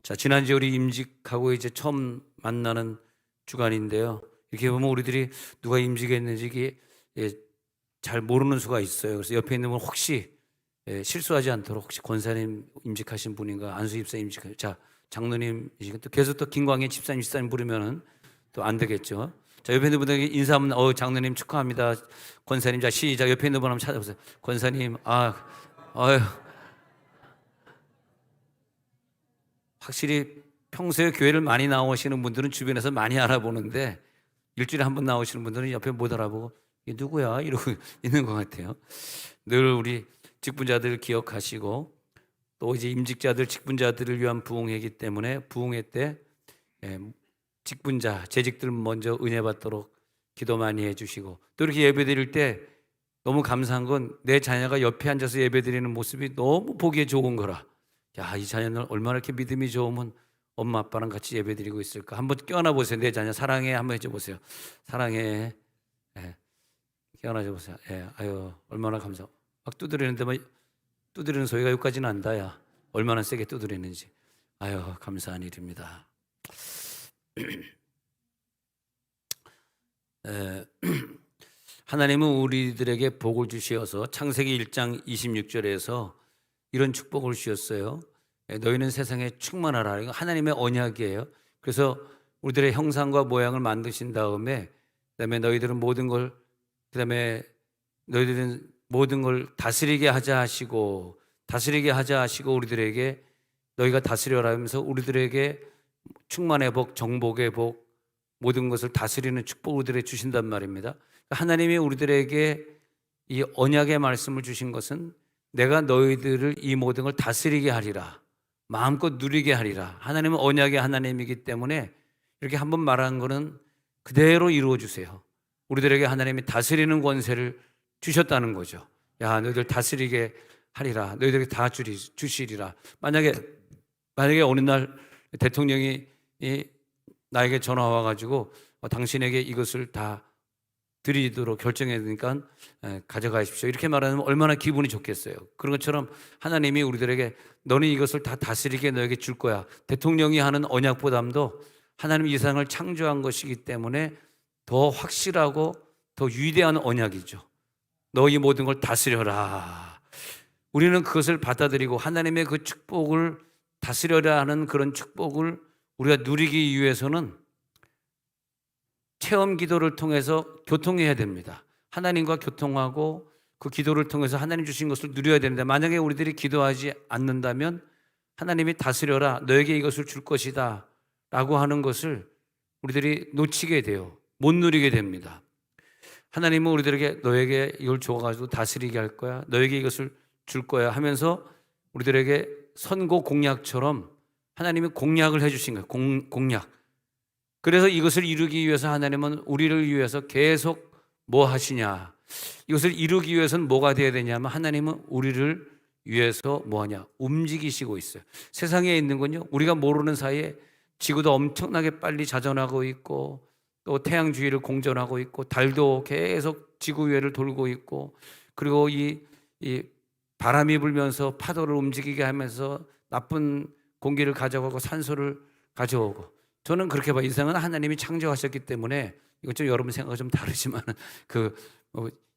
자, 지난주에 우리 임직하고 이제 처음 만나는 주간인데요. 이렇게 보면 우리들이 누가 임직했는지 이게 잘 모르는 수가 있어요. 그래서 옆에 있는 분 혹시 실수하지 않도록 혹시 권사님 임직하신 분인가, 안수 집사 임직하신, 자, 장로님, 또 계속 또 김광희 집사님, 집사님 부르면은 또 안 되겠죠. 자, 옆에 있는 분들에게 인사하면, 장로님 축하합니다. 권사님, 자, 시작. 옆에 있는 분 한번 찾아보세요. 권사님, 아유, 확실히 평소에 교회를 많이 나오시는 분들은 주변에서 많이 알아보는데 일주일에 한 번 나오시는 분들은 옆에 못 알아보고 이게 누구야? 이러고 있는 것 같아요. 늘 우리 직분자들 기억하시고 또 이제 임직자들, 직분자들을 위한 부흥회이기 때문에 부흥회 때 직분자, 재직들 먼저 은혜 받도록 기도 많이 해주시고 또 이렇게 예배 드릴 때 너무 감사한 건 내 자녀가 옆에 앉아서 예배 드리는 모습이 너무 보기에 좋은 거라. 야, 이 자녀는 얼마나 이렇게 믿음이 좋으면 엄마 아빠랑 같이 예배 드리고 있을까. 한번 껴안아 보세요. 내 자녀 사랑해 한번 해줘 보세요. 사랑해. 껴안아 보세요. 아유, 얼마나 감사. 막 두드리는데 막 두드리는 소리가 여기까지 난다. 야, 얼마나 세게 두드리는지. 아유, 감사한 일입니다. 하나님은 우리들에게 복을 주시어서 창세기 1장 26절에서 이런 축복을 주셨어요. 너희는 세상에 충만하라. 이거 하나님의 언약이에요. 그래서 우리들의 형상과 모양을 만드신 다음에 그다음에 너희들은 모든 걸 그다음에 너희들은 모든 걸 다스리게 하자 하시고 우리들에게 너희가 다스려라 하면서 우리들에게 충만의 복, 정복의 복, 모든 것을 다스리는 축복을 우리들에게 주신단 말입니다. 하나님이 우리들에게 이 언약의 말씀을 주신 것은 내가 너희들을 이 모든 걸 다스리게 하리라, 마음껏 누리게 하리라. 하나님은 언약의 하나님이기 때문에 이렇게 한번 말한 거는 그대로 이루어 주세요. 우리들에게 하나님이 다스리는 권세를 주셨다는 거죠. 야, 너희들 다스리게 하리라. 너희들에게 다 주시리라. 만약에 어느 날 대통령이 나에게 전화 와가지고 당신에게 이것을 다 드리도록 결정해야 되니까 가져가십시오. 이렇게 말하면 얼마나 기분이 좋겠어요. 그런 것처럼 하나님이 우리들에게 너는 이것을 다 다스리게 너에게 줄 거야. 대통령이 하는 언약보담도 하나님 이 세상을 창조한 것이기 때문에 더 확실하고 더 위대한 언약이죠. 너 이 모든 걸 다스려라. 우리는 그것을 받아들이고 하나님의 그 축복을 다스려라 하는 그런 축복을 우리가 누리기 위해서는 체험 기도를 통해서 교통해야 됩니다. 하나님과 교통하고 그 기도를 통해서 하나님 주신 것을 누려야 되는데 만약에 우리들이 기도하지 않는다면 하나님이 다스려라, 너에게 이것을 줄 것이다 라고 하는 것을 우리들이 놓치게 돼요. 못 누리게 됩니다. 하나님은 우리들에게 너에게 이걸 줘가지고 다스리게 할 거야, 너에게 이것을 줄 거야 하면서 우리들에게 선고 공약처럼 하나님이 공약을 해주신 거예요. 공약. 그래서 이것을 이루기 위해서 하나님은 우리를 위해서 계속 뭐 하시냐, 이것을 이루기 위해서는 뭐가 되어야 되냐면 하나님은 우리를 위해서 뭐 하냐, 움직이시고 있어요. 세상에 있는 건요, 우리가 모르는 사이에 지구도 엄청나게 빨리 자전하고 있고 또 태양 주위를 공전하고 있고 달도 계속 지구 위를 돌고 있고 그리고 이 바람이 불면서 파도를 움직이게 하면서 나쁜 공기를 가져가고 산소를 가져오고, 저는 그렇게 봐요. 인생은 하나님이 창조하셨기 때문에 이건 좀 여러분 생각은 좀 다르지만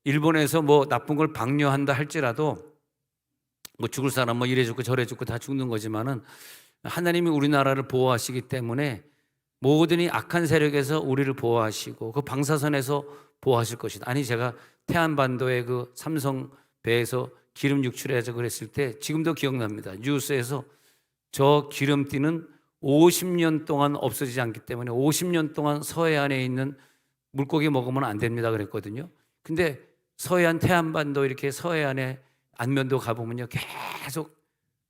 일본에서 뭐 나쁜 걸 방류한다 할지라도 뭐 죽을 사람 뭐 이래 죽고 저래 죽고 다 죽는 거지만은 하나님이 우리나라를 보호하시기 때문에 모든 이 악한 세력에서 우리를 보호하시고 그 방사선에서 보호하실 것이다. 아니, 제가 태안반도의 그 삼성 배에서 기름 유출해서 그랬을 때 지금도 기억납니다. 뉴스에서 저 기름띠는 50년 동안 없어지지 않기 때문에 50년 동안 서해안에 있는 물고기 먹으면 안 됩니다 그랬거든요. 근데 서해안 태안반도 이렇게 서해안에 안면도 가보면요, 계속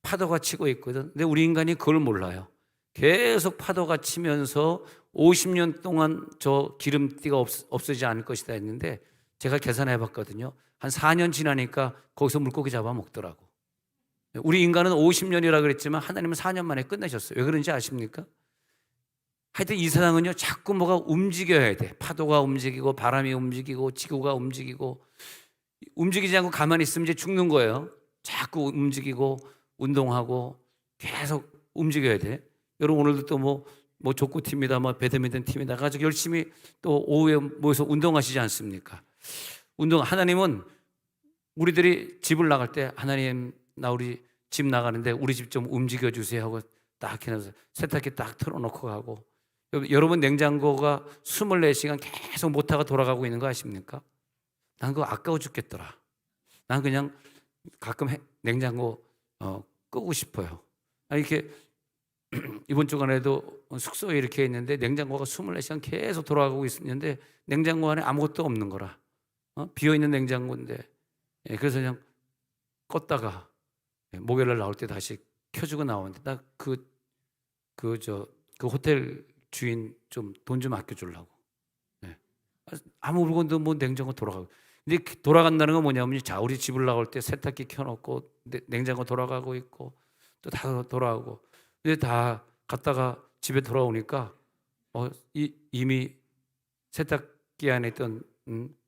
파도가 치고 있거든. 근데 우리 인간이 그걸 몰라요. 계속 파도가 치면서 50년 동안 저 기름띠가 없어지지 않을 것이다 했는데 제가 계산해 봤거든요. 한 4년 지나니까 거기서 물고기 잡아 먹더라고. 우리 인간은 50년이라 그랬지만 하나님은 4년 만에 끝내셨어요. 왜 그런지 아십니까? 하여튼 이 세상은요, 자꾸 뭐가 움직여야 돼. 파도가 움직이고 바람이 움직이고 지구가 움직이고, 움직이지 않고 가만히 있으면 이제 죽는 거예요. 자꾸 움직이고 운동하고 계속 움직여야 돼. 여러분 오늘도 또 뭐 족구팀이다, 뭐 배드민턴 팀이다 가지고 열심히 또 오후에 모여서 운동하시지 않습니까? 하나님은 우리들이 집을 나갈 때 하나님 나 우리 집 나가는데 우리 집 좀 움직여 주세요 하고 딱 해놔서 세탁기 딱 틀어놓고 가고, 여러분 냉장고가 24시간 계속 모터가 돌아가고 있는 거 아십니까? 난 그거 아까워 죽겠더라. 난 그냥 가끔 냉장고 끄고 싶어요. 아니 이렇게 이번 주간에도 숙소에 이렇게 있는데 냉장고가 24시간 계속 돌아가고 있었는데 냉장고 안에 아무것도 없는 거라. 비어있는 냉장고인데, 그래서 그냥 껐다가 목요일날 나올 때 다시 켜주고 나오는데, 나 그 호텔 주인 좀 돈 좀 아껴주려고. 아무 물건도 뭐 냉장고 돌아가고. 근데 돌아간다는 건 뭐냐면, 자 우리 집을 나올 때 세탁기 켜놓고 냉장고 돌아가고 있고 또 다 돌아가고, 근데 다 갔다가 집에 돌아오니까 이미 세탁기 안에 있던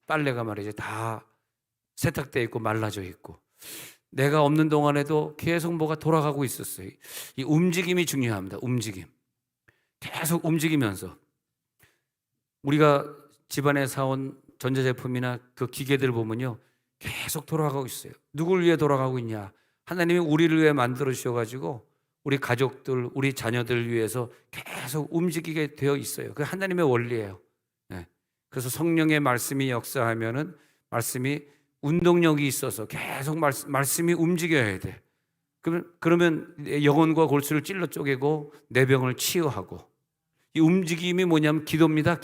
빨래가 말이죠 다 세탁돼 있고 말라져 있고, 내가 없는 동안에도 계속 뭐가 돌아가고 있었어요. 이 움직임이 중요합니다. 움직임. 계속 움직이면서 우리가 집안에 사온 전자제품이나 그 기계들 보면요 계속 돌아가고 있어요. 누굴 위해 돌아가고 있냐? 하나님이 우리를 위해 만들어 주셔가지고 우리 가족들, 우리 자녀들 위해서 계속 움직이게 되어 있어요. 그게 하나님의 원리예요. 그래서 성령의 말씀이 역사하면은 말씀이 운동력이 있어서 계속 말씀이 움직여야 돼. 그러면 영혼과 골수를 찔러 쪼개고 내 병을 치유하고, 이 움직임이 뭐냐면 기도입니다.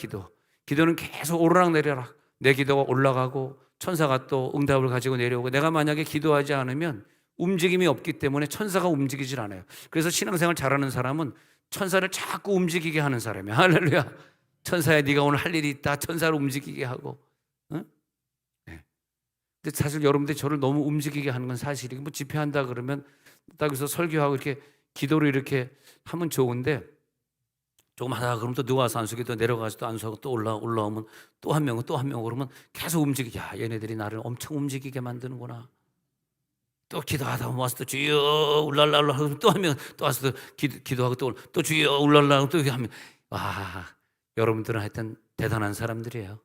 기도는 계속 오르락내리락, 내 기도가 올라가고 천사가 또 응답을 가지고 내려오고, 내가 만약에 기도하지 않으면 움직임이 없기 때문에 천사가 움직이질 않아요. 그래서 신앙생활 잘하는 사람은 천사를 자꾸 움직이게 하는 사람이야. 할렐루야. 천사야 네가 오늘 할 일이 있다. 천사를 움직이게 하고. 근데 사실 여러분들이 저를 너무 움직이게 하는 건 사실이고, 뭐 집회한다 그러면 딱 여기서 설교하고 이렇게 기도를 이렇게 하면 좋은데, 조금 하다가 그러면 또 누가 와서 안수기 또 내려가서 또 안수하고 또 올라오면 또 한 명은 그러면 계속 움직이게, 야 얘네들이 나를 엄청 움직이게 만드는구나. 또 기도하다 보면 와서 또 주여 울랄라 하면 또 한 명 또 와서 또 기도하고 또 주여 울랄라 하면 또 하면, 와 여러분들은 하여튼 대단한 사람들이에요.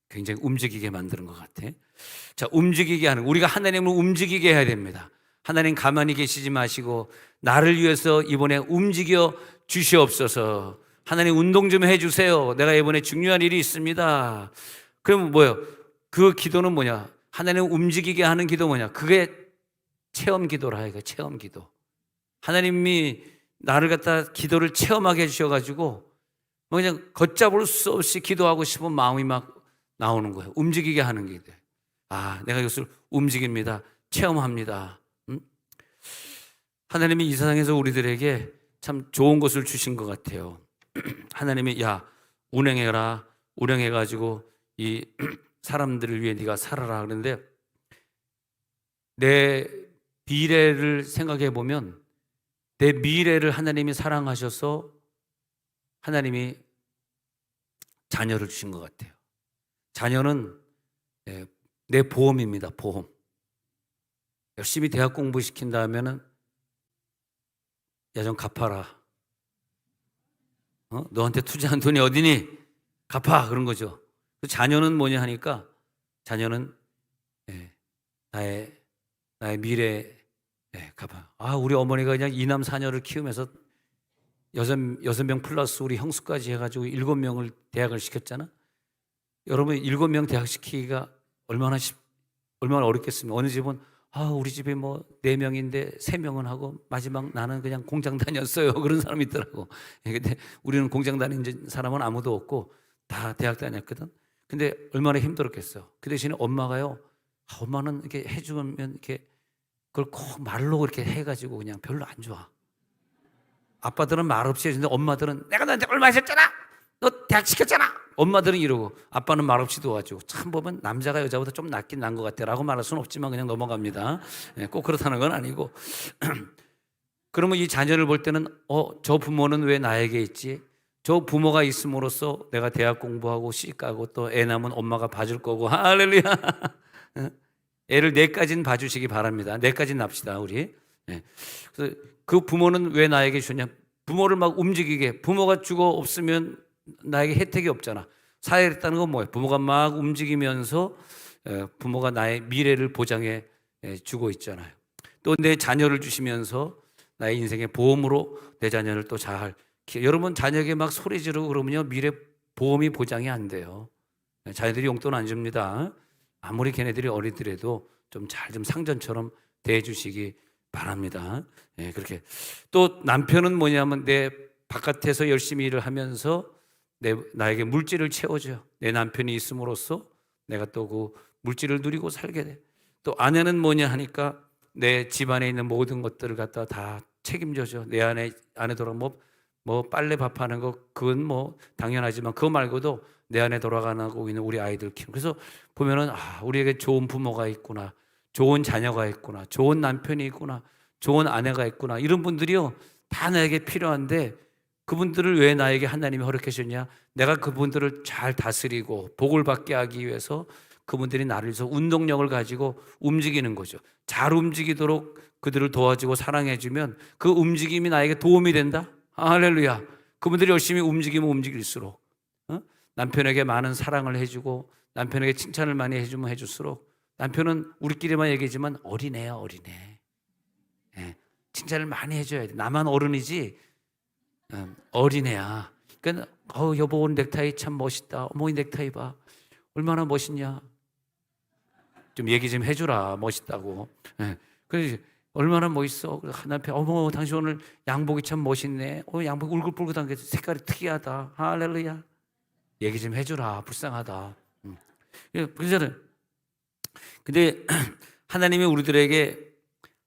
굉장히 움직이게 만드는 것 같아. 자, 움직이게 하는, 우리가 하나님을 움직이게 해야 됩니다. 하나님 가만히 계시지 마시고 나를 위해서 이번에 움직여 주시옵소서. 하나님 운동 좀 해주세요. 내가 이번에 중요한 일이 있습니다. 그럼 뭐예요? 그 기도는 뭐냐? 하나님 움직이게 하는 기도 뭐냐? 그게 체험 기도라 이거. 체험 기도. 하나님이 나를 갖다 기도를 체험하게 해주셔가지고 그냥 걷잡을 수 없이 기도하고 싶은 마음이 막 나오는 거예요. 움직이게 하는 게 돼. 내가 이것을 움직입니다. 체험합니다. 하나님이 이 세상에서 우리들에게 참 좋은 것을 주신 것 같아요. 하나님이 야 운행해라. 운행해가지고 이 사람들을 위해 네가 살아라. 그런데 내 미래를 생각해 보면 내 미래를 하나님이 사랑하셔서 하나님이 자녀를 주신 것 같아요. 자녀는 내 보험입니다. 보험. 열심히 대학 공부시킨다 하면은 야 좀 갚아라. 너한테 투자한 돈이 어디니? 갚아. 그런 거죠. 자녀는 뭐냐 하니까 자녀는 나의 미래 갚아. 우리 어머니가 그냥 2남 4녀를 키우면서 6명 플러스 우리 형수까지 해가지고 7명을 대학을 시켰잖아. 여러분 7명 대학 시키기가 얼마나 어렵겠습니까? 어느 집은 우리 집에 뭐 4명인데 3명은 하고 마지막 나는 그냥 공장 다녔어요. 그런 사람이 있더라고. 근데 우리는 공장 다닌 사람은 아무도 없고 다 대학 다녔거든. 근데 얼마나 힘들었겠어. 그 대신에 엄마가요. 엄마는 이렇게 해주면 이렇게 그걸 꼭 말로 그렇게 해가지고 그냥 별로 안 좋아. 아빠들은 말 없이 해주는데 엄마들은 내가 너한테 얼마 했었잖아. 너 대학 시켰잖아. 엄마들은 이러고 아빠는 말없이 도와주고. 참 보면 남자가 여자보다 좀 낫긴 난 것 같아 라고 말할 수는 없지만 그냥 넘어갑니다. 꼭 그렇다는 건 아니고. 그러면 이 자녀를 볼 때는 저 부모는 왜 나에게 있지? 저 부모가 있음으로써 내가 대학 공부하고 시 까고 또 애 낳으면 엄마가 봐줄 거고. 할렐루야. 애를 4까지는 봐주시기 바랍니다. 4까지는 납시다 우리. 그래서 그 부모는 왜 나에게 주냐? 부모를 막 움직이게, 부모가 죽어 없으면 나에게 혜택이 없잖아. 사회했다는 건 뭐예요? 부모가 막 움직이면서 부모가 나의 미래를 보장해 주고 있잖아요. 또 내 자녀를 주시면서 나의 인생의 보험으로 내 자녀를 또 잘, 여러분 자녀에게 막 소리 지르고 그러면요 미래 보험이 보장이 안 돼요. 자녀들이 용돈 안 줍니다. 아무리 걔네들이 어리더라도 좀 잘 좀 상전처럼 대해주시기 바랍니다. 그렇게. 또 남편은 뭐냐면 내 바깥에서 열심히 일을 하면서 나에게 물질을 채워줘요. 내 남편이 있음으로써 내가 또 그 물질을 누리고 살게 돼. 또 아내는 뭐냐 하니까 내 집안에 있는 모든 것들을 갖다 다 책임져줘. 내 안에 돌아 뭐 빨래 밥하는 거 그건 뭐 당연하지만 그거 말고도 내 안에 돌아가고 있는 우리 아이들 키우는. 그래서 보면은 우리에게 좋은 부모가 있구나, 좋은 자녀가 있구나, 좋은 남편이 있구나, 좋은 아내가 있구나. 이런 분들이요 다 나에게 필요한데 그분들을 왜 나에게 하나님이 허락해 주셨냐? 내가 그분들을 잘 다스리고 복을 받게 하기 위해서 그분들이 나를 위해서 운동력을 가지고 움직이는 거죠. 잘 움직이도록 그들을 도와주고 사랑해주면 그 움직임이 나에게 도움이 된다. 할렐루야. 그분들이 열심히 움직이면 움직일수록 남편에게 많은 사랑을 해주고 남편에게 칭찬을 많이 해주면 해줄수록, 남편은 우리끼리만 얘기하지만 어리네야 어리네. 칭찬을 많이 해줘야 돼. 나만 어른이지 어린애야. 그러니까 여보 오늘 넥타이 참 멋있다. 어머 이 넥타이 봐. 얼마나 멋있냐. 좀 얘기 좀 해주라. 멋있다고. 그래서 얼마나 멋있어. 남편 어머 당신 오늘 양복이 참 멋있네. 양복 울긋불긋한 게 색깔이 특이하다. 할렐루야. 얘기 좀 해주라. 불쌍하다. 그래서 근데 하나님이 우리들에게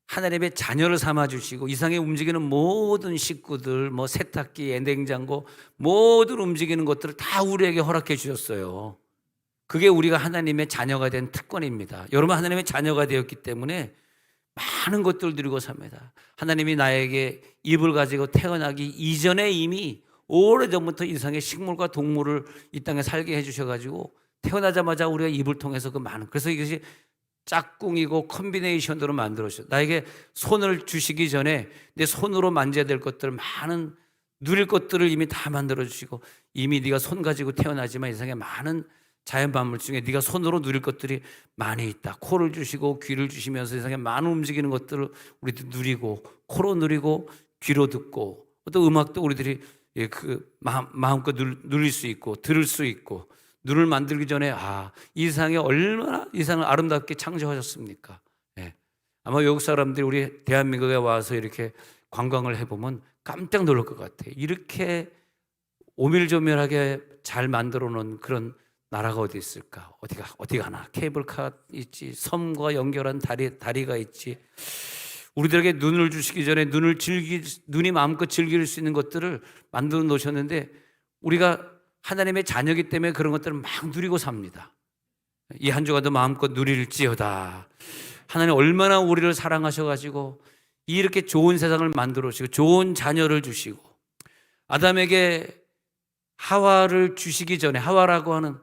하나님의 자녀를 삼아주시고 이 세상에 움직이는 모든 식구들, 뭐 세탁기, 냉장고 모든 움직이는 것들을 다 우리에게 허락해 주셨어요. 그게 우리가 하나님의 자녀가 된 특권입니다. 여러분 하나님의 자녀가 되었기 때문에 많은 것들을 누리고 삽니다. 하나님이 나에게 입을 가지고 태어나기 이전에 이미 오래전부터 이 세상의 식물과 동물을 이 땅에 살게 해주셔가지고 태어나자마자 우리가 입을 통해서 그 많은, 그래서 이것이 짝꿍이고 콤비네이션으로 만들어주셨어요. 나에게 손을 주시기 전에 내 손으로 만져야 될 것들, 많은 누릴 것들을 이미 다 만들어주시고, 이미 네가 손 가지고 태어나지만 이 세상에 많은 자연 만물 중에 네가 손으로 누릴 것들이 많이 있다. 코를 주시고 귀를 주시면서 세상에 많은 움직이는 것들을 우리도 누리고, 코로 누리고 귀로 듣고, 또 음악도 우리들이 그 마음껏 누릴 수 있고 들을 수 있고, 눈을 만들기 전에 이 세상에 얼마나 이 세상을 아름답게 창조하셨습니까? 아마 외국 사람들이 우리 대한민국에 와서 이렇게 관광을 해보면 깜짝 놀랄 것 같아요. 이렇게 오밀조밀하게 잘 만들어 놓은 그런 나라가 어디 있을까? 어디 가나? 케이블카 있지, 섬과 연결한 다리가 있지. 우리들에게 눈을 주시기 전에 눈이 마음껏 즐길 수 있는 것들을 만들어 놓으셨는데, 우리가 하나님의 자녀이기 때문에 그런 것들을 막 누리고 삽니다. 이 한 주간도 마음껏 누릴지어다. 하나님 얼마나 우리를 사랑하셔가지고 이렇게 좋은 세상을 만들어 주시고 좋은 자녀를 주시고, 아담에게 하와를 주시기 전에, 하와라고 하는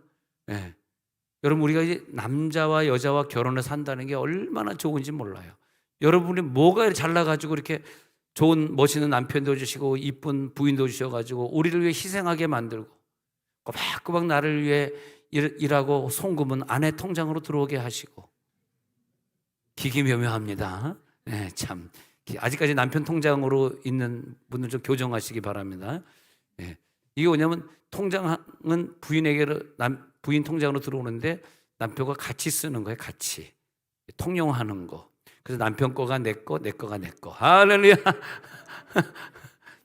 여러분 우리가 이제 남자와 여자와 결혼해서 산다는 게 얼마나 좋은지 몰라요. 여러분이 뭐가 잘나가지고 이렇게 좋은 멋있는 남편도 주시고 이쁜 부인도 주셔가지고 우리를 위해 희생하게 만들고 꼬박꼬박 나를 위해 일하고 송금은 아내 통장으로 들어오게 하시고, 기기묘묘합니다. 참 아직까지 남편 통장으로 있는 분들 좀 교정하시기 바랍니다. 이게 뭐냐면 통장은 부인 통장으로 들어오는데 남편과 같이 쓰는 거예요. 같이 통용하는 거. 그래서 남편 거가 내 거, 내 거가 내 거. 할렐루야.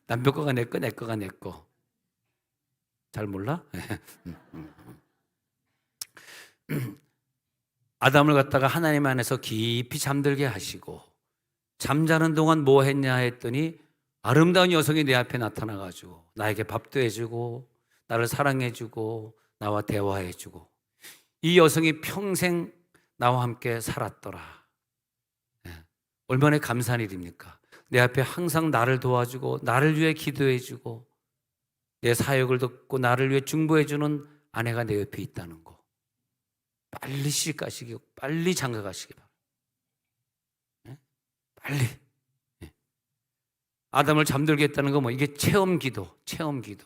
남편 거가 내 거, 내 거가 내 거. 잘 몰라? 아담을 갖다가 하나님 안에서 깊이 잠들게 하시고, 잠자는 동안 뭐 했냐 했더니 아름다운 여성이 내 앞에 나타나가지고 나에게 밥도 해주고 나를 사랑해주고 나와 대화해주고, 이 여성이 평생 나와 함께 살았더라. 얼마나 감사한 일입니까? 내 앞에 항상 나를 도와주고 나를 위해 기도해주고 내 사역을 돕고 나를 위해 중보해주는 아내가 내 옆에 있다는 거. 빨리 시집가시기, 빨리 장가가시기 바랍니다. 빨리. 아담을 잠들겠다는 거 이게 체험 기도, 체험 기도.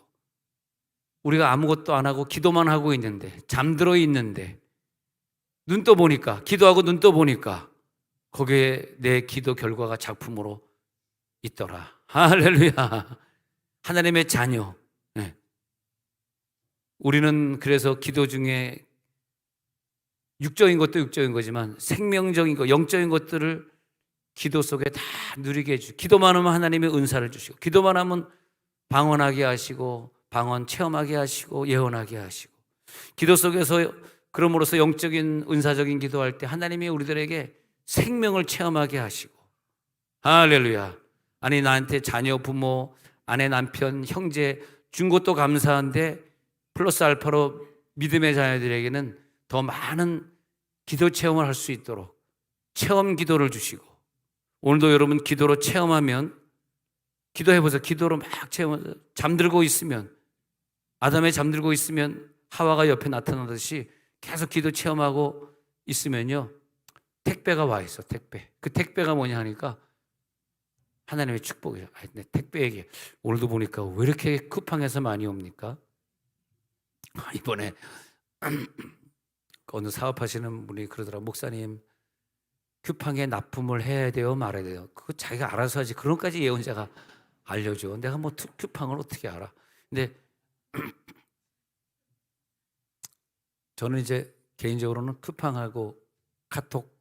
우리가 아무것도 안 하고 기도만 하고 있는데, 잠들어 있는데, 눈 떠 보니까, 기도하고 눈 떠 보니까 거기에 내 기도 결과가 작품으로 있더라. 할렐루야. 하나님의 자녀. 네. 우리는 그래서 기도 중에 육적인 것도 육적인 거지만 생명적인 것, 영적인 것들을 기도 속에 다 누리게 해주시고, 기도만 하면 하나님의 은사를 주시고, 기도만 하면 방언하게 하시고, 방언 체험하게 하시고, 예언하게 하시고, 기도 속에서 그럼으로써 영적인 은사적인 기도할 때 하나님이 우리들에게 생명을 체험하게 하시고, 할렐루야. 아니 나한테 자녀, 부모, 아내, 남편, 형제 준 것도 감사한데 플러스 알파로 믿음의 자녀들에게는 더 많은 기도 체험을 할 수 있도록 체험 기도를 주시고, 오늘도 여러분 기도로 체험하면, 기도해보세요. 기도로 막 체험해서 잠들고 있으면, 아담에 잠들고 있으면 하와가 옆에 나타나듯이 계속 기도 체험하고 있으면요, 택배가 와 있어. 택배. 그 택배가 뭐냐 하니까 하나님의 축복이에요. 내 택배 얘기. 오늘도 보니까 왜 이렇게 쿠팡에서 많이 옵니까? 이번에 어느 사업하시는 분이 그러더라고. 목사님, 쿠팡에 납품을 해야 돼요, 말아야 돼요? 그거 자기가 알아서 하지. 그런 것까지 예언자가 알려줘. 내가 뭐 쿠팡을 어떻게 알아? 근데 저는 이제 개인적으로는 쿠팡하고 카톡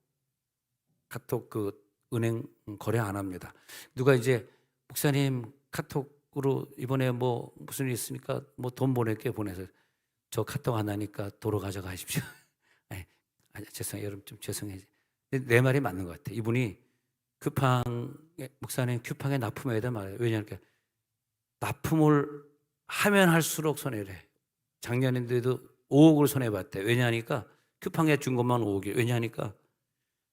그 은행 거래 안 합니다. 누가 이제 목사님 카톡으로 이번에 뭐 무슨 일 있으니까 뭐 돈 보낼게 보내서 저 카톡 안 하니까 도로 가져가십시오. 아니, 죄송해요. 여러분 좀 죄송해요. 내 말이 맞는 것 같아. 이분이 목사님 쿠팡에 납품해야 돼 말이에요. 왜냐하니까 납품을 하면 할수록 손해래. 작년인데도 5억을 손해봤대. 왜냐하니까 쿠팡에 준 것만 5억이에요. 왜냐하니까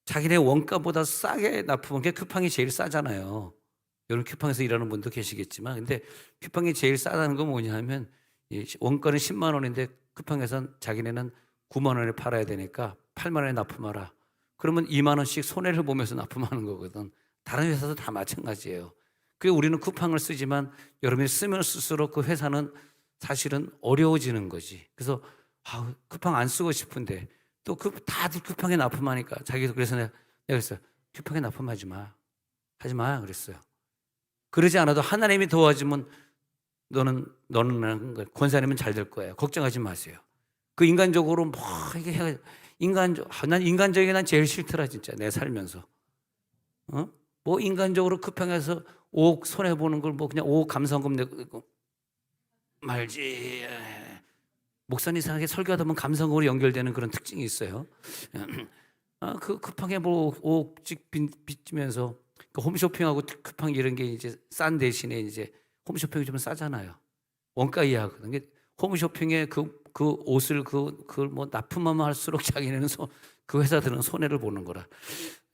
자기네 원가보다 싸게 납품한 게 쿠팡이 제일 싸잖아요. 여러분 쿠팡에서 일하는 분도 계시겠지만, 근데 쿠팡이 제일 싸다는 건 뭐냐 하면 원가는 10만 원인데 쿠팡에선 자기네는 9만 원에 팔아야 되니까 8만 원에 납품하라. 그러면 2만 원씩 손해를 보면서 납품하는 거거든. 다른 회사도 다 마찬가지예요. 그래서 우리는 쿠팡을 쓰지만 여러분이 쓰면 쓸수록 그 회사는 사실은 어려워지는 거지. 그래서 쿠팡 안 쓰고 싶은데 또 다들 쿠팡에 납품하니까 자기도. 그래서 내가 그랬어요. 쿠팡에 납품하지 마. 하지 마. 그랬어요. 그러지 않아도 하나님이 도와주면 너는 권사님은 잘 될 거예요. 걱정하지 마세요. 그 인간적으로 뭐 이게 해가 난 인간적인 게 난 제일 싫더라 진짜 내 살면서. 뭐 인간적으로 쿠팡에서 5억 손해 보는 걸 뭐 그냥 5억 감사원금 내고 말지. 목사님 이상하게 설교하다 보면 감사원금으로 연결되는 그런 특징이 있어요. 그 쿠팡에 뭐 5억씩 빚지면서 그 홈쇼핑하고 쿠팡 이런 게 이제 싼 대신에 이제 홈쇼핑이 좀 싸잖아요. 원가 이하거든. 홈쇼핑에 그 옷을 그걸 뭐 납품하면 할수록 자기네는 그 회사들은 손해를 보는 거라.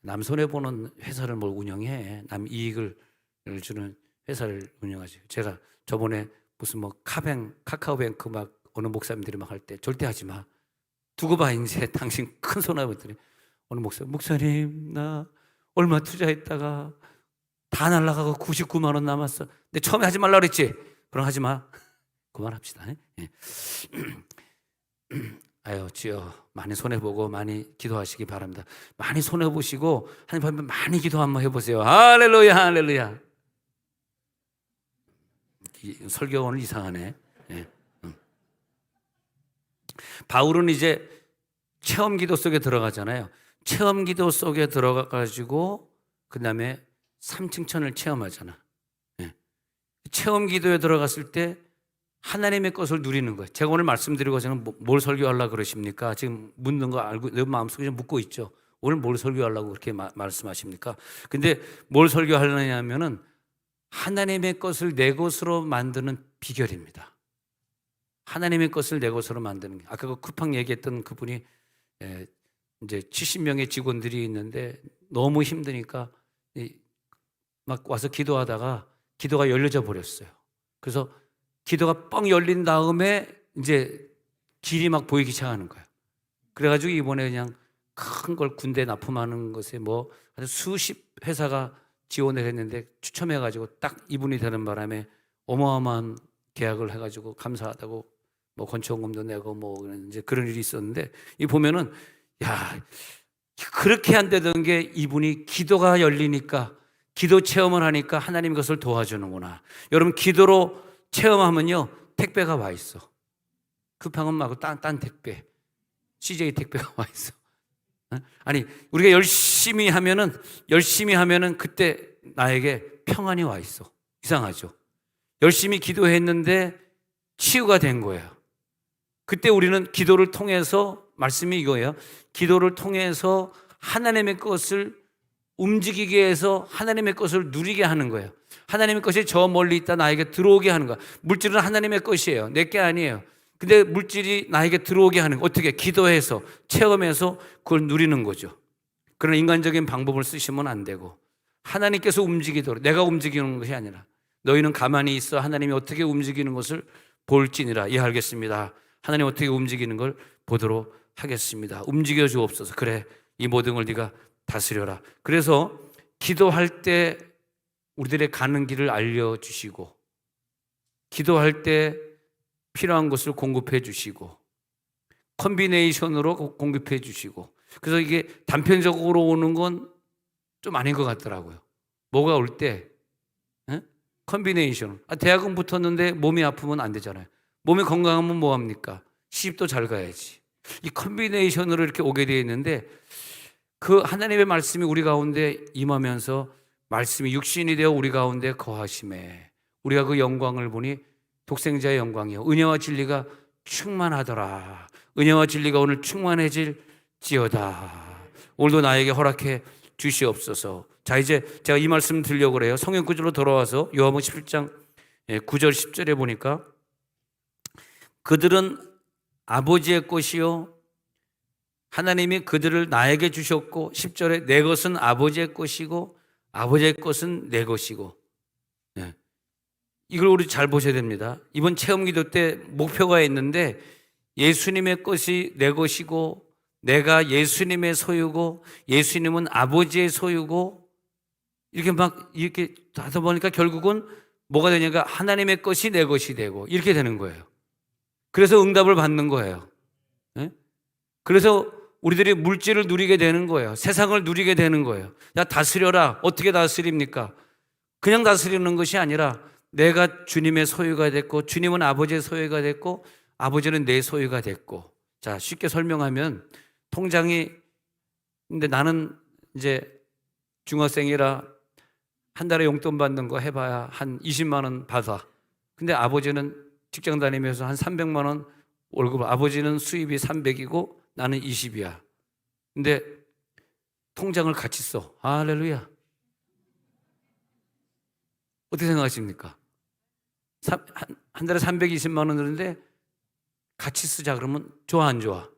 남 손해 보는 회사를 뭘 운영해? 남 이익을 주는 회사를 운영하지. 제가 저번에 무슨 뭐 카카오뱅크 막 어느 목사님들이 막 할 때 절대 하지 마. 두고 봐 이제 당신 큰 손해 보더니 어느 목사님 나 얼마 투자했다가 다 날라가고 99만 원 남았어. 근데 처음에 하지 말라 그랬지. 그럼 하지 마. 그만합시다. 예. 아유 주여 많이 손해보고 많이 기도하시기 바랍니다. 많이 손해보시고 하나님 앞에 많이 기도 한번 해보세요. 할렐루야 할렐루야. 설교가 오늘 이상하네. 예. 바울은 이제 체험 기도 속에 들어가잖아요. 체험 기도 속에 들어가가지고 그 다음에 3층천을 체험하잖아. 예. 체험 기도에 들어갔을 때 하나님의 것을 누리는 거예요. 제가 오늘 말씀드리고 저는 뭘 설교하려고 그러십니까? 지금 묻는 거 알고 내 마음속에 좀 묻고 있죠. 오늘 뭘 설교하려고 그렇게 말씀하십니까? 근데 뭘 설교하려냐 하면은 하나님의 것을 내 것으로 만드는 비결입니다. 하나님의 것을 내 것으로 만드는 게. 아까 그 쿠팡 얘기했던 그분이 이제 70명의 직원들이 있는데 너무 힘드니까 막 와서 기도하다가 기도가 열려져 버렸어요. 그래서 기도가 뻥 열린 다음에 이제 길이 막 보이기 시작하는 거예요. 그래가지고 이번에 그냥 큰 걸 군대 납품하는 것에 뭐 아주 수십 회사가 지원을 했는데 추첨해가지고 딱 이분이 되는 바람에 어마어마한 계약을 해가지고 감사하다고 뭐 건축원금도 내고 뭐 이제 그런 일이 있었는데 이 보면은 야 그렇게 안 되던 게 이분이 기도가 열리니까 기도 체험을 하니까 하나님 그것을 도와주는구나. 여러분 기도로 체험하면요 택배가 와 있어. 급한 건 말고 딴 택배, CJ 택배가 와 있어. 아니 우리가 열심히 하면은 그때 나에게 평안이 와 있어. 이상하죠. 열심히 기도했는데 치유가 된 거예요. 그때 우리는 기도를 통해서 말씀이 이거예요. 기도를 통해서 하나님의 것을 움직이게 해서 하나님의 것을 누리게 하는 거예요. 하나님의 것이 저 멀리 있다 나에게 들어오게 하는 거야. 물질은 하나님의 것이에요. 내 게 아니에요. 근데 물질이 나에게 들어오게 하는 거 어떻게? 기도해서 체험해서 그걸 누리는 거죠. 그런 인간적인 방법을 쓰시면 안 되고 하나님께서 움직이도록 내가 움직이는 것이 아니라 너희는 가만히 있어 하나님이 어떻게 움직이는 것을 볼지니라. 이해하겠습니다. 하나님 어떻게 움직이는 걸 보도록 하겠습니다. 움직여 주옵소서. 그래 이 모든 걸 네가 다스려라. 그래서 기도할 때 우리들의 가는 길을 알려주시고 기도할 때 필요한 것을 공급해 주시고 컨비네이션으로 공급해 주시고 그래서 이게 단편적으로 오는 건 좀 아닌 것 같더라고요. 뭐가 올 때 컨비네이션. 대학은 붙었는데 몸이 아프면 안 되잖아요. 몸이 건강하면 뭐합니까? 시집도 잘 가야지. 이 컨비네이션으로 이렇게 오게 되어 있는데 그 하나님의 말씀이 우리 가운데 임하면서 말씀이 육신이 되어 우리 가운데 거하심에 우리가 그 영광을 보니 독생자의 영광이요 은혜와 진리가 충만하더라. 은혜와 진리가 오늘 충만해질지어다. 오늘도 나에게 허락해 주시옵소서. 자 이제 제가 이 말씀 드리려고 그래요. 성경 구절로 돌아와서 요한복음 17장 9절 10절에 보니까 그들은 아버지의 것이요 하나님이 그들을 나에게 주셨고 10절에 내 것은 아버지의 것이고 아버지의 것은 내 것이고 이걸 우리 잘 보셔야 됩니다. 이번 체험기도 때 목표가 있는데 예수님의 것이 내 것이고 내가 예수님의 소유고 예수님은 아버지의 소유고 이렇게 막 이렇게 하다 보니까 결국은 뭐가 되냐가 하나님의 것이 내 것이 되고 이렇게 되는 거예요. 그래서 응답을 받는 거예요. 그래서 우리들이 물질을 누리게 되는 거예요. 세상을 누리게 되는 거예요. 야 다스려라. 어떻게 다스립니까? 그냥 다스리는 것이 아니라 내가 주님의 소유가 됐고 주님은 아버지의 소유가 됐고 아버지는 내 소유가 됐고 자 쉽게 설명하면 통장이 근데 나는 이제 중학생이라 한 달에 용돈 받는 거 해봐야 한 20만 원 받아. 근데 아버지는 직장 다니면서 한 300만 원 월급 아버지는 수입이 300이고 나는 20이야. 근데 통장을 같이 써. 할렐루야. 어떻게 생각하십니까? 한 달에 320만 원 드는데 같이 쓰자 그러면 좋아 안 좋아?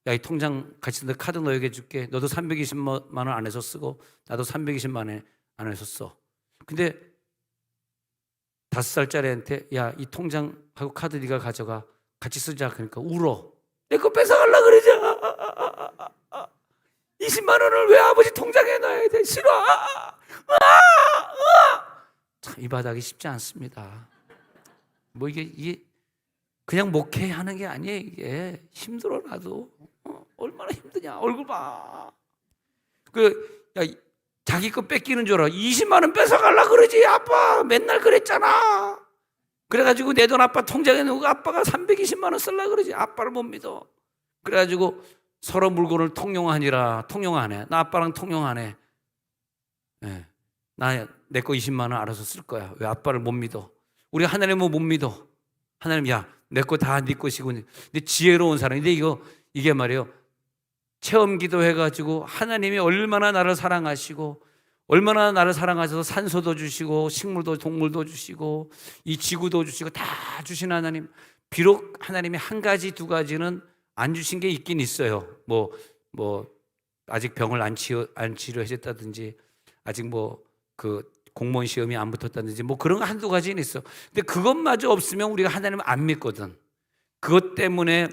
야, 이 통장 같이 너 카드 너에게 줄게. 너도 320만 원 안에서 쓰고 나도 320만 원 안에서 써. 근데 5살짜리한테 야, 이 통장하고 카드 네가 가져가. 같이 쓰자. 그러니까 울어. 내 거 뺏어가려고 그러지. 20만 원을 왜 아버지 통장에 넣어야 돼? 싫어. 참, 이 바닥이 쉽지 않습니다. 뭐 이게 그냥 목회하는 게 아니에요. 이게 힘들어 나도. 얼마나 힘드냐. 얼굴 봐. 야, 자기 거 뺏기는 줄 알아. 20만 원 뺏어가려고 그러지. 아빠 맨날 그랬잖아. 그래가지고 내 돈 아빠 통장에 넣고 아빠가 320만 원 쓰려고 그러지. 아빠를 못 믿어. 그래가지고 서로 물건을 통용하니라. 통용하네. 나 아빠랑 통용하네. 네. 나 내 거 20만 원 알아서 쓸 거야. 왜 아빠를 못 믿어? 우리 하나님은 못 믿어. 하나님 야 내 거 다 네 것이고. 근데 지혜로운 사람인데 이게 말이에요. 체험 기도해가지고 하나님이 얼마나 나를 사랑하시고 얼마나 나를 사랑하셔서 산소도 주시고 식물도 동물도 주시고 이 지구도 주시고 다 주신 하나님. 비록 하나님이 한 가지 두 가지는 안 주신 게 있긴 있어요. 뭐 아직 병을 안 치료하셨다든지 아직 뭐 그 공무원 시험이 안 붙었다든지 뭐 그런 거 한두 가지는 있어. 근데 그것마저 없으면 우리가 하나님을 안 믿거든. 그것 때문에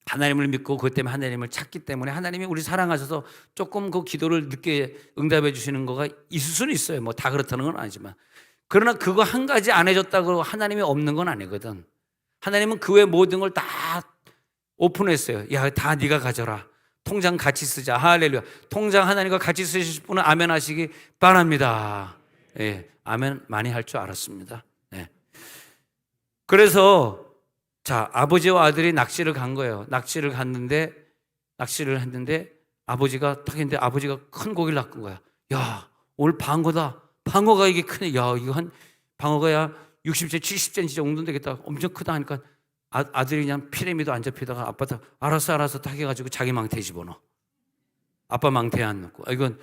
하나님을 믿고 그것 때문에 하나님을 찾기 때문에 하나님이 우리 사랑하셔서 조금 그 기도를 늦게 응답해 주시는 거가 있을 수는 있어요. 뭐 다 그렇다는 건 아니지만. 그러나 그거 한 가지 안 해줬다고 하나님이 없는 건 아니거든. 하나님은 그 외 모든 걸 다 오픈했어요. 야, 다 네가 가져라. 통장 같이 쓰자. 할렐루야. 통장 하나님과 같이 쓰실 분은 아멘 하시기 바랍니다. 예, 아멘 많이 할 줄 알았습니다. 예. 그래서 자, 아버지와 아들이 낚시를 간 거예요. 낚시를 했는데 아버지가 딱 했는데 아버지가 큰 고기를 낚은 거야. 야, 오늘 방어다. 방어가 이게 크네. 야, 이거 한 방어가 야 60cm, 70cm 정도 되겠다. 엄청 크다 하니까 아들이 그냥 피레미도 안 잡히다가 아빠한테 알았어 딱 해가지고 자기 망태에 집어넣어. 아빠 망태에 안 넣고. 이건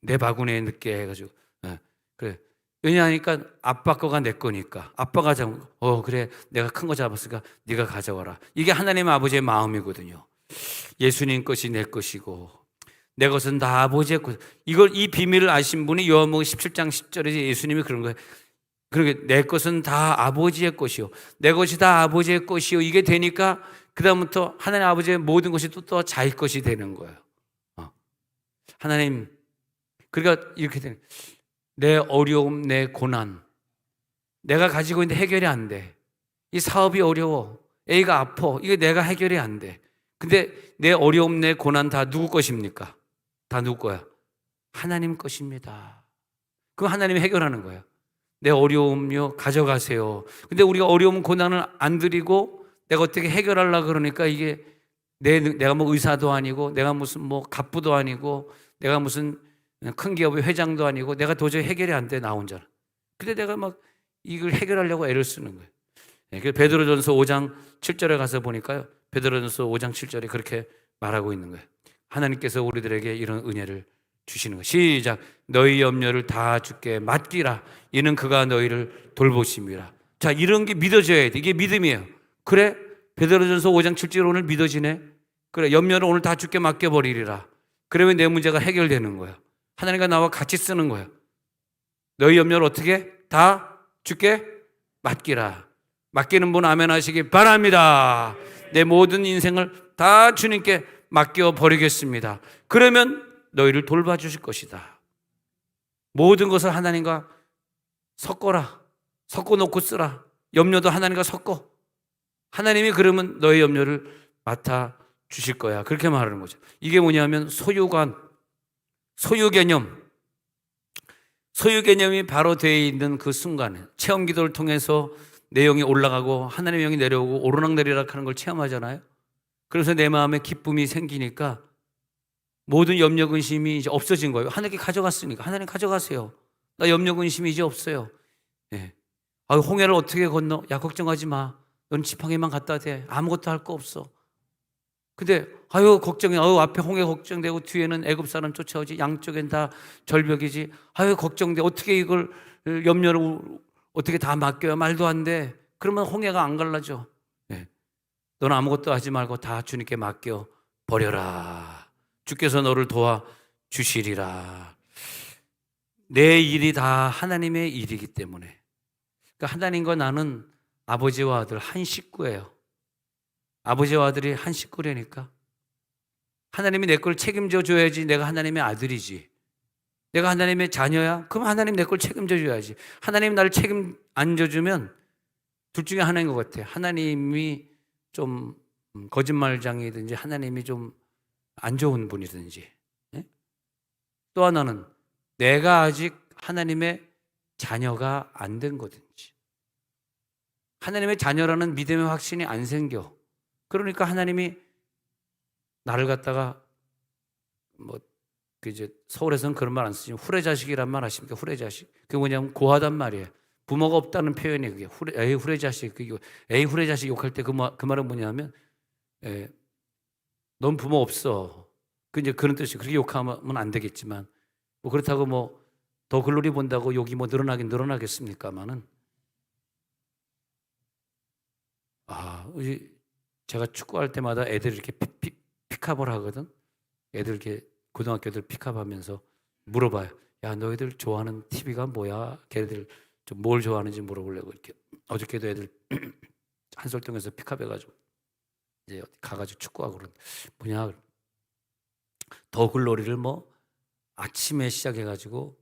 내 바구니에 넣게 해가지고. 예, 그래. 왜냐하니까 아빠 거가 내 거니까. 아빠가 잡은 거. 그래. 내가 큰 거 잡았으니까 네가 가져와라. 이게 하나님 아버지의 마음이거든요. 예수님 것이 내 것이고 내 것은 다 아버지의 것. 이 비밀을 아신 분이 요한복음 17장 10절에 예수님이 그런 거예요. 그러게 내 것은 다 아버지의 것이요. 내 것이 다 아버지의 것이요. 이게 되니까 그다음부터 하나님 아버지의 모든 것이 또 자기 것이 되는 거예요. 하나님, 그러니까 이렇게 되는 내 어려움, 내 고난, 내가 가지고 있는데 해결이 안 돼. 이 사업이 어려워. A가 아파. 이게 내가 해결이 안 돼. 근데 내 어려움, 내 고난 다 누구 것입니까? 다 누구 거야? 하나님 것입니다. 그거 하나님이 해결하는 거예요. 내 어려움요 가져가세요. 근데 우리가 어려움 고난을 안 드리고 내가 어떻게 해결하려고 그러니까 이게 내가 뭐 의사도 아니고 내가 무슨 뭐 갑부도 아니고 내가 무슨 큰 기업의 회장도 아니고 내가 도저히 해결이 안 돼 나 혼자. 근데 내가 막 이걸 해결하려고 애를 쓰는 거예요. 그 베드로전서 5장 7절에 가서 보니까요. 베드로전서 5장 7절에 그렇게 말하고 있는 거예요. 하나님께서 우리들에게 이런 은혜를 주시는 거. 시작. 너희 염려를 다 주께 맡기라. 이는 그가 너희를 돌보심이라. 자, 이런 게 믿어져야 돼. 이게 믿음이에요. 그래? 베드로전서 5장 7절 오늘 믿어지네. 그래, 염려를 오늘 다 주께 맡겨버리리라. 그러면 내 문제가 해결되는 거야. 하나님과 나와 같이 쓰는 거야. 너희 염려를 어떻게? 다 주께 맡기라. 맡기는 분 아멘 하시기 바랍니다. 내 모든 인생을 다 주님께 맡겨버리겠습니다. 그러면 너희를 돌봐주실 것이다. 모든 것을 하나님과 섞어라. 섞어놓고 쓰라. 염려도 하나님과 섞어. 하나님이 그러면 너의 염려를 맡아주실 거야. 그렇게 말하는 거죠. 이게 뭐냐면 소유 개념이 바로 되어 있는 그 순간에 체험 기도를 통해서 내용이 올라가고 하나님의 영이 내려오고 오르락내리락 하는 걸 체험하잖아요. 그래서 내 마음에 기쁨이 생기니까 모든 염려 근심이 이제 없어진 거예요. 하나님께 가져갔으니까 하나님 가져가세요. 나 염려 근심이 이제 없어요. 예. 홍해를 어떻게 건너? 야, 걱정하지 마. 넌 지팡이만 갖다 대. 아무것도 할 거 없어. 근데 걱정해. 앞에 홍해 걱정되고 뒤에는 애굽 사람 쫓아오지. 양쪽엔 다 절벽이지. 걱정돼. 어떻게 이걸 염려를 어떻게 다 맡겨요? 말도 안 돼. 그러면 홍해가 안 갈라져. 예. 너는 아무것도 하지 말고 다 주님께 맡겨 버려라. 주께서 너를 도와 주시리라. 내 일이 다 하나님의 일이기 때문에. 그러니까 하나님과 나는 아버지와 아들 한 식구예요. 아버지와 아들이 한 식구라니까. 하나님이 내 걸 책임져 줘야지 내가 하나님의 아들이지. 내가 하나님의 자녀야? 그럼 하나님 내 걸 책임져 줘야지. 하나님 나를 책임 안 져주면 둘 중에 하나인 것 같아. 하나님이 좀 거짓말장이든지 하나님이 좀 안 좋은 분이든지. 또 하나는 내가 아직 하나님의 자녀가 안 된 거든지. 하나님의 자녀라는 믿음의 확신이 안 생겨. 그러니까 하나님이 나를 갖다가 이제 서울에서는 그런 말 안 쓰지만 후레자식이란 말 아십니까? 후레자식. 그게 뭐냐면 고하단 말이에요. 부모가 없다는 표현이 그게 에이 후레자식. 에이 후레자식 욕할 때 그 말은 뭐냐면 넌 부모 없어. 이제 그런 뜻이. 그렇게 욕하면 안 되겠지만 그렇다고 더 글로리 본다고 욕이 늘어나긴 늘어나겠습니까만은 제가 축구할 때마다 애들 이렇게 픽업을 하거든. 애들 이렇게 고등학교들 픽업하면서 물어봐요. 야, 너희들 좋아하는 TV가 뭐야? 걔네들 좀 뭘 좋아하는지 물어보려고 이렇게 어저께도 애들 한솔동에서 픽업해가지고 이제 어디 가가지고 축구하고 그런 뭐냐 더 글로리를 뭐 아침에 시작해가지고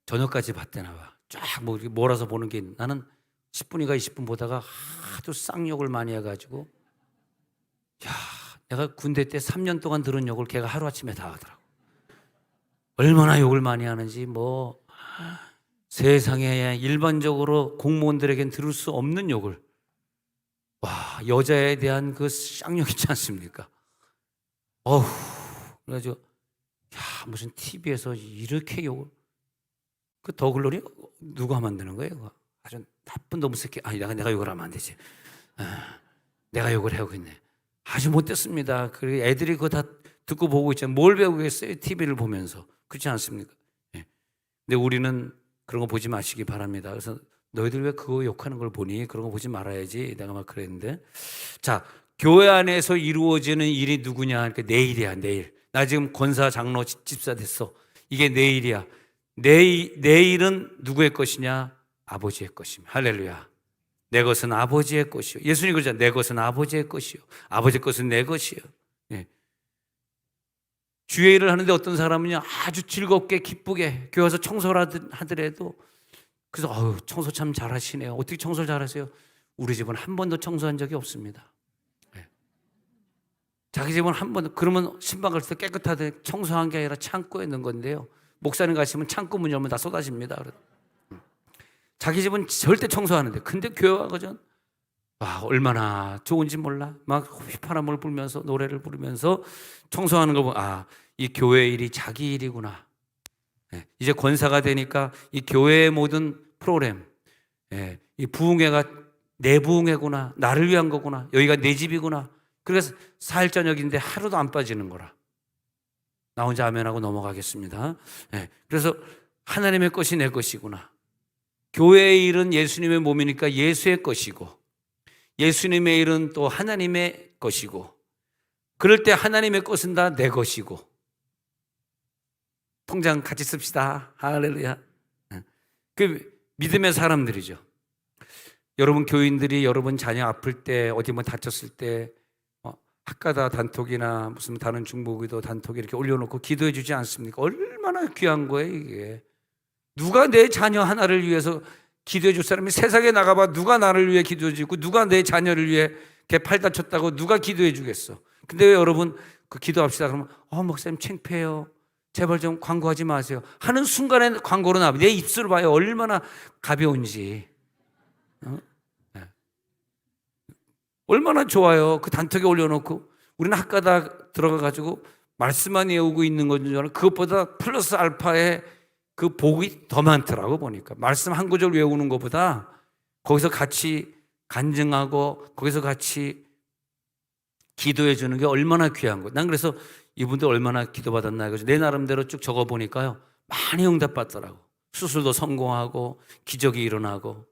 저녁까지 봤대나 봐. 쫙 뭐 몰아서 보는 게 나는 10분인가 20분 보다가 하도 쌍욕을 많이 해가지고 야 내가 군대 때 3년 동안 들은 욕을 걔가 하루아침에 다 하더라고. 얼마나 욕을 많이 하는지 뭐 세상에 일반적으로 공무원들에겐 들을 수 없는 욕을 와 여자에 대한 그 쌍욕 있지 않습니까? 어후 그래가지고 야 무슨 TV에서 이렇게 욕을 그 더글로리 누가 만드는 거예요? 아주 나쁜 놈 새끼. 아니 내가 욕을 하면 안 되지. 내가 욕을 하고 있네. 아주 못됐습니다. 그 애들이 그거 다 듣고 보고 있잖아요. 뭘 배우겠어요? TV를 보면서. 그렇지 않습니까? 예. 근데 우리는 그런 거 보지 마시기 바랍니다. 그래서 너희들 왜 그거 욕하는 걸 보니? 그런 거 보지 말아야지. 내가 막 그랬는데. 자, 교회 안에서 이루어지는 일이 누구냐? 그러니까 내일이야, 내일. 나 지금 권사, 장로, 집사 됐어. 이게 내일이야. 내일은 누구의 것이냐? 아버지의 것입니다. 할렐루야. 내 것은 아버지의 것이요. 예수님 그러잖아요. 내 것은 아버지의 것이요. 아버지의 것은 내 것이요. 예. 주의 일을 하는데 어떤 사람은요 아주 즐겁게 기쁘게 교회 와서 청소를 하더라도 그래서 청소 참 잘하시네요. 어떻게 청소를 잘하세요? 우리 집은 한 번도 청소한 적이 없습니다. 네. 자기 집은 한 번도 그러면 신방 갈 때 깨끗하게 청소한 게 아니라 창고에 있는 건데요. 목사님 가시면 창고 문 열면 다 쏟아집니다. 자기 집은 절대 청소하는데 근데 교회 와가지고 와 얼마나 좋은지 몰라 막 휘파람을 불면서 노래를 부르면서 청소하는 거 보면 이 교회 일이 자기 일이구나. 이제 권사가 되니까 이 교회의 모든 프로그램 이 부흥회가 내 부흥회구나. 나를 위한 거구나. 여기가 내 집이구나. 그래서 사일 저녁인데 하루도 안 빠지는 거라. 나 혼자 아멘하고 넘어가겠습니다. 그래서 하나님의 것이 내 것이구나. 교회의 일은 예수님의 몸이니까 예수의 것이고 예수님의 일은 또 하나님의 것이고 그럴 때 하나님의 것은 다 내 것이고 통장 같이 씁시다. 할렐루야. 그 믿음의 사람들이죠. 여러분 교인들이 여러분 자녀 아플 때 어디 뭐 다쳤을 때 학가다 단톡이나 무슨 다른 중보기도 단톡에 이렇게 올려놓고 기도해 주지 않습니까? 얼마나 귀한 거예요 이게. 누가 내 자녀 하나를 위해서 기도해 줄 사람이 세상에 나가봐 누가 나를 위해 기도해 주고 누가 내 자녀를 위해 걔 팔 다쳤다고 누가 기도해 주겠어. 근데 왜 여러분 그 기도합시다 그러면 목사님 창피해요. 제발 좀 광고하지 마세요. 하는 순간에 광고로 나와. 내 입술을 봐요. 얼마나 가벼운지. 네. 얼마나 좋아요. 그 단톡에 올려놓고 우리는 학가다 들어가가지고 말씀만 외우고 있는 건 줄 알아. 그것보다 플러스 알파의 그 복이 더 많더라고 보니까. 말씀 한 구절 외우는 것보다 거기서 같이 간증하고 거기서 같이 기도해 주는 게 얼마나 귀한 거예요. 난 그래서 이분들 얼마나 기도받았나 해가지고 내 나름대로 쭉 적어보니까요 많이 응답받더라고. 수술도 성공하고 기적이 일어나고.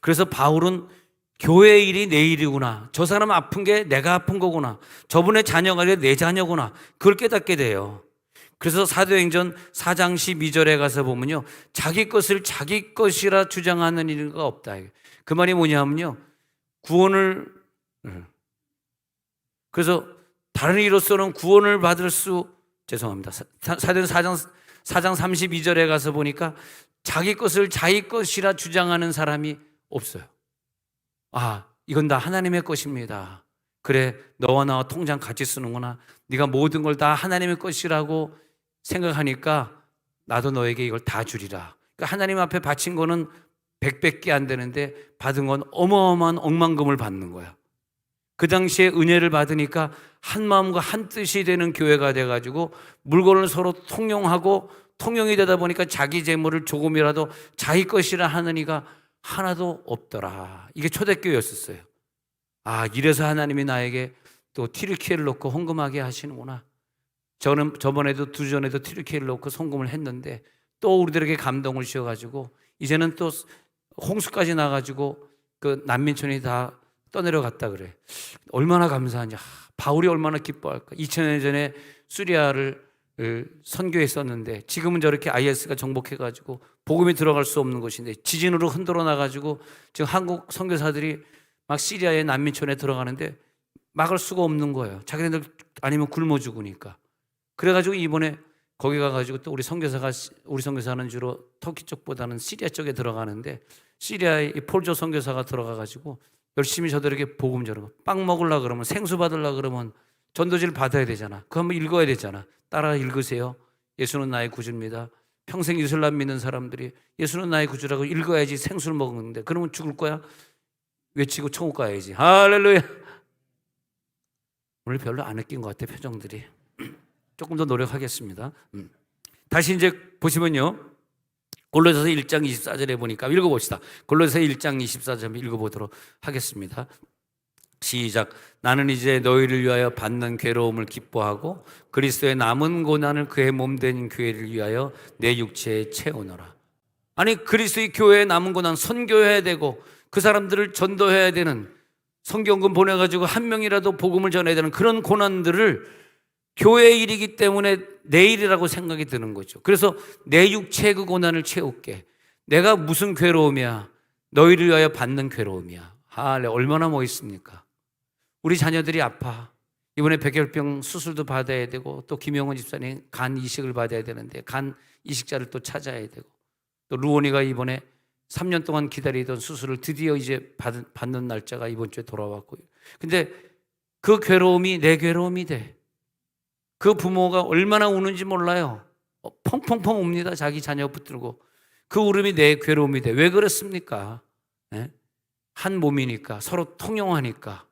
그래서 바울은 교회의 일이 내 일이구나. 저 사람 아픈 게 내가 아픈 거구나. 저분의 자녀가 내 자녀구나. 그걸 깨닫게 돼요. 그래서 사도행전 4장 12절에 가서 보면요 자기 것을 자기 것이라 주장하는 일가 없다. 그 말이 뭐냐면요 구원을 그래서 다른 이로서는 구원을 받을 수 죄송합니다. 사도행전 4장 32절에 가서 보니까 자기 것을 자기 것이라 주장하는 사람이 없어요. 이건 다 하나님의 것입니다. 그래 너와 나와 통장 같이 쓰는구나. 네가 모든 걸 다 하나님의 것이라고 생각하니까 나도 너에게 이걸 다 주리라. 그러니까 하나님 앞에 바친 거는 100밖에 안 되는데 받은 건 어마어마한 억만금을 받는 거야. 그 당시에 은혜를 받으니까 한 마음과 한 뜻이 되는 교회가 돼가지고 물건을 서로 통용하고 통용이 되다 보니까 자기 재물을 조금이라도 자기 것이라 하는 이가 하나도 없더라. 이게 초대교회였었어요. 이래서 하나님이 나에게 또 튀르키예를 놓고 헌금하게 하시는구나. 저는 저번에도 두전에도 튀르키예를 놓고 헌금을 했는데 또 우리들에게 감동을 주셔가지고 이제는 또 홍수까지 나가지고 그 난민촌이 다 떠내려갔다 그래. 얼마나 감사한지. 바울이 얼마나 기뻐할까. 2000년 전에 시리아를 선교했었는데 지금은 저렇게 IS가 정복해가지고 복음이 들어갈 수 없는 곳인데 지진으로 흔들어 나가지고 지금 한국 선교사들이 막 시리아의 난민촌에 들어가는데 막을 수가 없는 거예요. 자기네들 아니면 굶어 죽으니까. 그래가지고 이번에 거기 가가지고 또 우리 선교사는 주로 터키 쪽보다는 시리아 쪽에 들어가는데 시리아의 이 폴조 선교사가 들어가가지고 열심히 저들에게 복음 전하고 빵 먹으려고 그러면 생수 받으려고 그러면 전도지를 받아야 되잖아. 그거 한번 읽어야 되잖아. 따라 읽으세요. 예수는 나의 구주입니다. 평생 이슬람 믿는 사람들이 예수는 나의 구주라고 읽어야지 생수를 먹는데 그러면 죽을 거야? 외치고 천국 가야지. 할렐루야. 오늘 별로 안 느낀 것 같아 표정들이. 조금 더 노력하겠습니다. 다시 이제 보시면요. 골로새서 1장 24절에 보니까 읽어봅시다. 골로새서 1장 24절 읽어보도록 하겠습니다. 시작. 나는 이제 너희를 위하여 받는 괴로움을 기뻐하고 그리스도의 남은 고난을 그의 몸된 교회를 위하여 내 육체에 채우노라. 아니 그리스도의 교회에 남은 고난 선교해야 되고 그 사람들을 전도해야 되는 성경금 보내가지고 한 명이라도 복음을 전해야 되는 그런 고난들을 교회의 일이기 때문에 내 일이라고 생각이 드는 거죠. 그래서 내 육체의 그 고난을 채울게. 내가 무슨 괴로움이야? 너희를 위하여 받는 괴로움이야. 얼마나 멋있습니까? 우리 자녀들이 아파. 이번에 백혈병 수술도 받아야 되고 또 김영원 집사님 간 이식을 받아야 되는데 간 이식자를 또 찾아야 되고 또 루온이가 이번에 3년 동안 기다리던 수술을 드디어 이제 받는 날짜가 이번 주에 돌아왔고요. 근데 그 괴로움이 내 괴로움이 돼. 그 부모가 얼마나 우는지 몰라요. 펑펑펑 웁니다. 자기 자녀 붙들고. 그 울음이 내 괴로움이 돼. 왜 그렇습니까? 네? 한 몸이니까 서로 통용하니까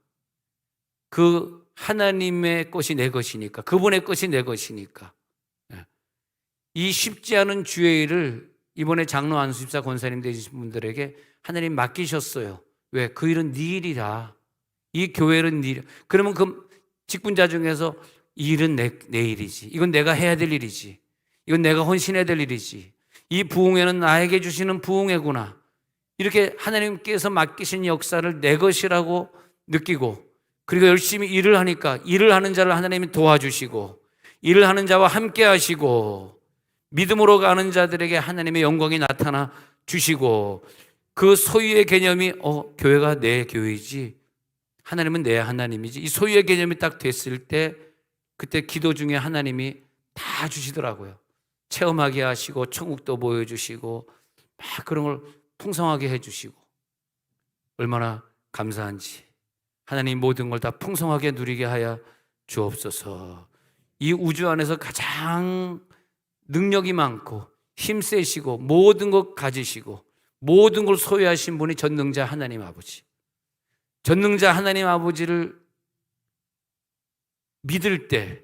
그 하나님의 것이 내 것이니까 그분의 것이 내 것이니까 이 쉽지 않은 주의 일을 이번에 장로 안수집사 권사님 되신 분들에게 하나님 맡기셨어요. 왜? 그 일은 네 일이라. 이 교회는 네 일. 그러면 그 직분자 중에서 이 일은 내 일이지. 이건 내가 해야 될 일이지. 이건 내가 헌신해야 될 일이지. 이 부흥회는 나에게 주시는 부흥회구나. 이렇게 하나님께서 맡기신 역사를 내 것이라고 느끼고 그리고 열심히 일을 하니까 일을 하는 자를 하나님이 도와주시고 일을 하는 자와 함께 하시고 믿음으로 가는 자들에게 하나님의 영광이 나타나 주시고 그 소유의 개념이 교회가 내 교회이지 하나님은 내 하나님이지 이 소유의 개념이 딱 됐을 때 그때 기도 중에 하나님이 다 주시더라고요. 체험하게 하시고 천국도 보여주시고 막 그런 걸 풍성하게 해주시고 얼마나 감사한지 하나님 모든 걸 다 풍성하게 누리게 하여 주옵소서. 이 우주 안에서 가장 능력이 많고 힘세시고 모든 것 가지시고 모든 걸 소유하신 분이 전능자 하나님 아버지. 전능자 하나님 아버지를 믿을 때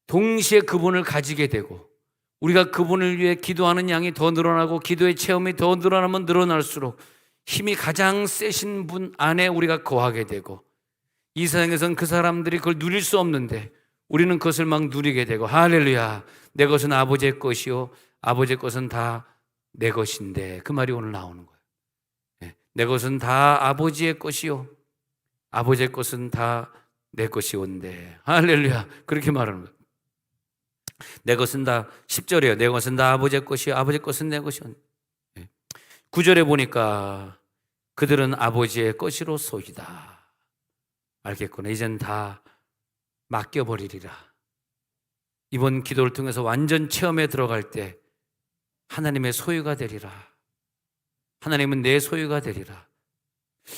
동시에 그분을 가지게 되고 우리가 그분을 위해 기도하는 양이 더 늘어나고 기도의 체험이 더 늘어나면 늘어날수록 힘이 가장 세신 분 안에 우리가 거하게 되고 이 세상에서는 그 사람들이 그걸 누릴 수 없는데 우리는 그것을 막 누리게 되고 할렐루야. 내 것은 아버지의 것이요 아버지의 것은 다 내 것인데 그 말이 오늘 나오는 거예요. 내 것은 다 아버지의 것이요 아버지의 것은 다 내 것이온데 할렐루야. 그렇게 말하는 거예요. 내 것은 다 10절이에요. 내 것은 다 아버지의 것이요 아버지의 것은 내 것이온데 9절에 보니까 그들은 아버지의 것이로소이다. 알겠구나. 이젠 다 맡겨버리리라. 이번 기도를 통해서 완전 체험에 들어갈 때 하나님의 소유가 되리라. 하나님은 내 소유가 되리라.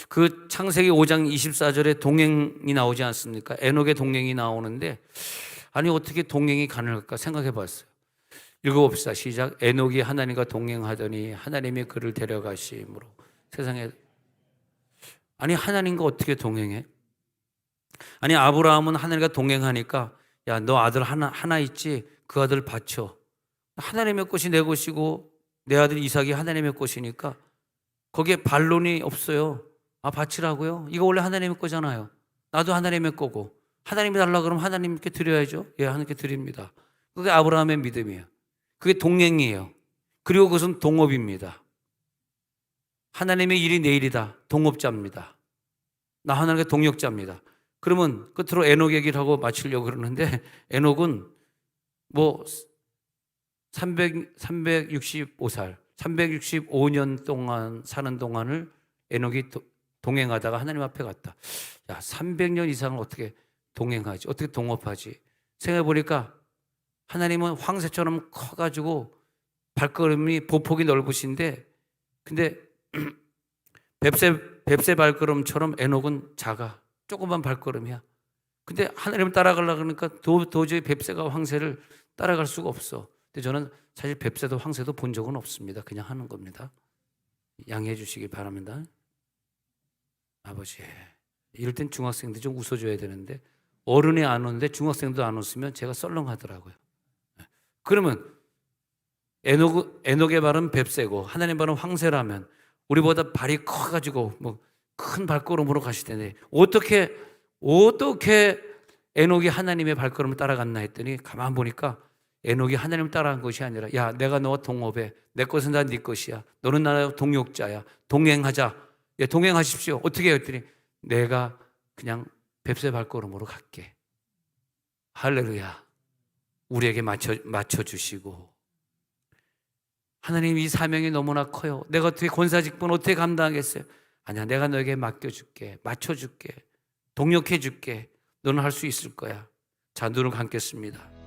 그 창세기 5장 24절에 동행이 나오지 않습니까? 에녹의 동행이 나오는데 아니 어떻게 동행이 가능할까 생각해 봤어요. 읽어봅시다. 시작. 에녹이 하나님과 동행하더니 하나님이 그를 데려가심으로 세상에 아니 하나님과 어떻게 동행해? 아니 아브라함은 하나님과 동행하니까 야 너 아들 하나 있지? 그 아들 바쳐. 하나님의 것이 내 것이고 내 아들 이삭이 하나님의 것이니까 거기에 반론이 없어요. 바치라고요? 이거 원래 하나님의 거잖아요. 나도 하나님의 거고 하나님이 달라 그러면 하나님께 드려야죠. 예, 하나님께 드립니다. 그게 아브라함의 믿음이에요. 그게 동행이에요. 그리고 그것은 동업입니다. 하나님의 일이 내 일이다. 동업자입니다. 나 하나님의 동역자입니다. 그러면 끝으로 에녹 얘기를 하고 마치려고 그러는데 에녹은 뭐 365살, 365년 동안 사는 동안을 에녹이 동행하다가 하나님 앞에 갔다. 야, 300년 이상을 어떻게 동행하지? 어떻게 동업하지? 생각해 보니까 하나님은 황새처럼 커가지고 발걸음이 보폭이 넓으신데, 근데 뱁새 발걸음처럼 에녹은 작아. 조그만 발걸음이야. 근데 하나님을 따라가려고 그러니까 도저히 뱁새가 황새를 따라갈 수가 없어. 근데 저는 사실 뱁새도 황새도 본 적은 없습니다. 그냥 하는 겁니다. 양해해 주시기 바랍니다. 아버지, 이럴 땐 중학생들 좀 웃어줘야 되는데 어른이 안 오는데 중학생도 안 웃으면 제가 썰렁하더라고요. 그러면 에녹의 발은 뱁새고 하나님 발은 황새라면 우리보다 발이 커가지고 뭐 큰 발걸음으로 가시다니 어떻게 에녹이 하나님의 발걸음을 따라갔나 했더니 가만 보니까 에녹이 하나님을 따라간 것이 아니라, 야, 내가 너와 동업해. 내 것은 다 네 것이야. 너는 나의 동역자야. 동행하자. 예, 동행하십시오. 어떻게 했더니 내가 그냥 뱁새 발걸음으로 갈게. 할렐루야. 우리에게 맞춰주시고, 하나님 이 사명이 너무나 커요. 내가 어떻게 권사직분 어떻게 감당하겠어요? 아니야, 내가 너에게 맡겨줄게. 맞춰줄게. 동역해줄게. 너는 할 수 있을 거야. 자, 눈을 감겠습니다.